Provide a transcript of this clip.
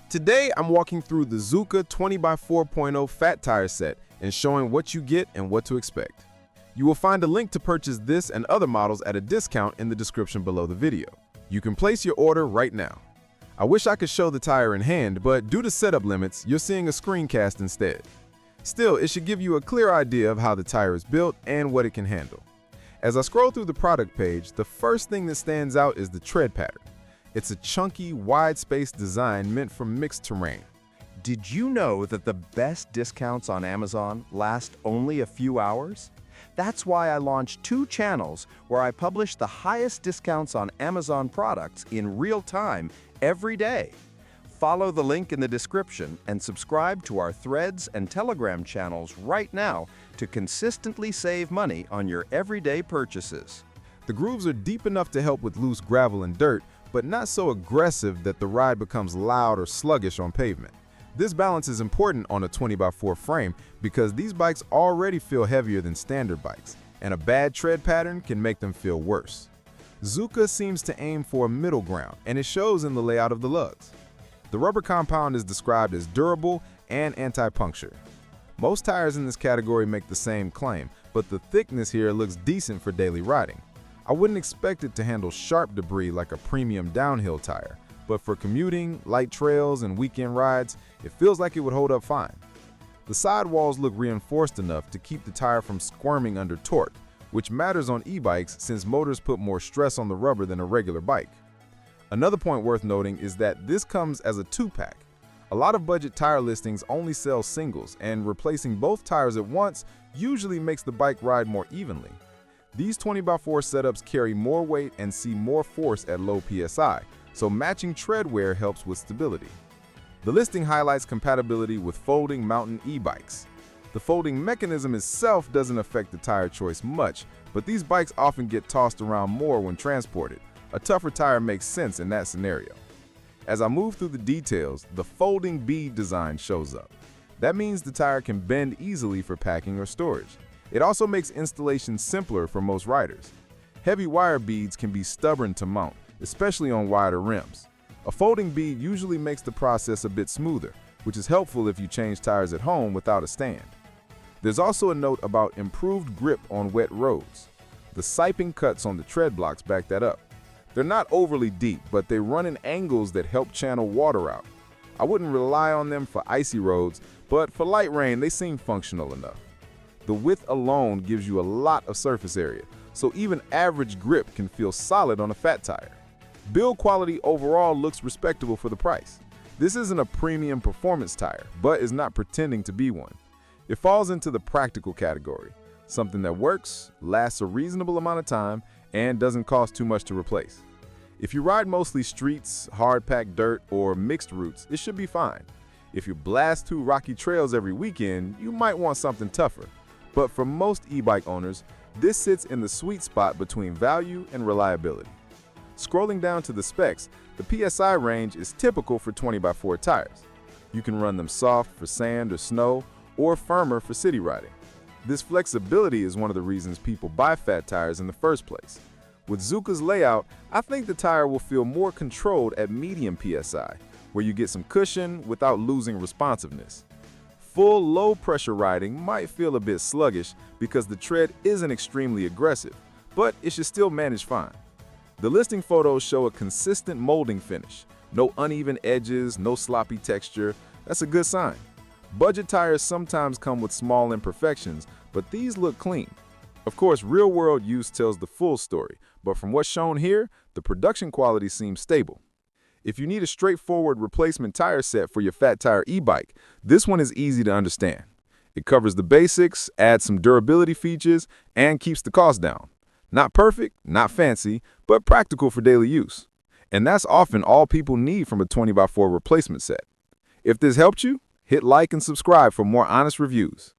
Today, I'm walking through the Zukka 20x4.0 fat tire set and showing what you get and what to expect. You will find a link to purchase this and other models at a discount in the description below the video. You can place your order right now. I wish I could show the tire in hand, but due to setup limits, you're seeing a screencast instead. Still, it should give you a clear idea of how the tire is built and what it can handle. As I scroll through the product page, the first thing that stands out is the tread pattern. It's a chunky, wide-space design meant for mixed terrain. Did you know that the best discounts on Amazon last only a few hours? That's why I launched 2 channels where I publish the highest discounts on Amazon products in real time every day. Follow the link in the description and subscribe to our Threads and Telegram channels right now to consistently save money on your everyday purchases. The grooves are deep enough to help with loose gravel and dirt, but not so aggressive that the ride becomes loud or sluggish on pavement. This balance is important on a 20x4 frame because these bikes already feel heavier than standard bikes, and a bad tread pattern can make them feel worse. Zukka seems to aim for a middle ground, and it shows in the layout of the lugs. The rubber compound is described as durable and anti-puncture. Most tires in this category make the same claim, but the thickness here looks decent for daily riding. I wouldn't expect it to handle sharp debris like a premium downhill tire, but for commuting, light trails, and weekend rides, it feels like it would hold up fine. The sidewalls look reinforced enough to keep the tire from squirming under torque, which matters on e-bikes since motors put more stress on the rubber than a regular bike. Another point worth noting is that this comes as a 2-pack. A lot of budget tire listings only sell singles, and replacing both tires at once usually makes the bike ride more evenly. These 20x4 setups carry more weight and see more force at low PSI, so matching tread wear helps with stability. The listing highlights compatibility with folding mountain e-bikes. The folding mechanism itself doesn't affect the tire choice much, but these bikes often get tossed around more when transported. A tougher tire makes sense in that scenario. As I move through the details, the folding bead design shows up. That means the tire can bend easily for packing or storage. It also makes installation simpler for most riders. Heavy wire beads can be stubborn to mount, especially on wider rims. A folding bead usually makes the process a bit smoother, which is helpful if you change tires at home without a stand. There's also a note about improved grip on wet roads. The siping cuts on the tread blocks back that up. They're not overly deep, but they run in angles that help channel water out. I wouldn't rely on them for icy roads, but for light rain, they seem functional enough. The width alone gives you a lot of surface area, so even average grip can feel solid on a fat tire. Build quality overall looks respectable for the price. This isn't a premium performance tire, but is not pretending to be one. It falls into the practical category, something that works, lasts a reasonable amount of time, and doesn't cost too much to replace. If you ride mostly streets, hard-packed dirt, or mixed routes, it should be fine. If you blast through rocky trails every weekend, you might want something tougher. But for most e-bike owners, this sits in the sweet spot between value and reliability. Scrolling down to the specs, the PSI range is typical for 20x4 tires. You can run them soft for sand or snow, or firmer for city riding. This flexibility is one of the reasons people buy fat tires in the first place. With Zukka's layout, I think the tire will feel more controlled at medium PSI, where you get some cushion without losing responsiveness. Full low-pressure riding might feel a bit sluggish because the tread isn't extremely aggressive, but it should still manage fine. The listing photos show a consistent molding finish. No uneven edges, no sloppy texture. That's a good sign. Budget tires sometimes come with small imperfections, but these look clean. Of course, real-world use tells the full story, but from what's shown here, the production quality seems stable. If you need a straightforward replacement tire set for your fat tire e-bike, this one is easy to understand. It covers the basics, adds some durability features, and keeps the cost down. Not perfect, not fancy, but practical for daily use. And that's often all people need from a 20x4 replacement set. If this helped you, hit like and subscribe for more honest reviews.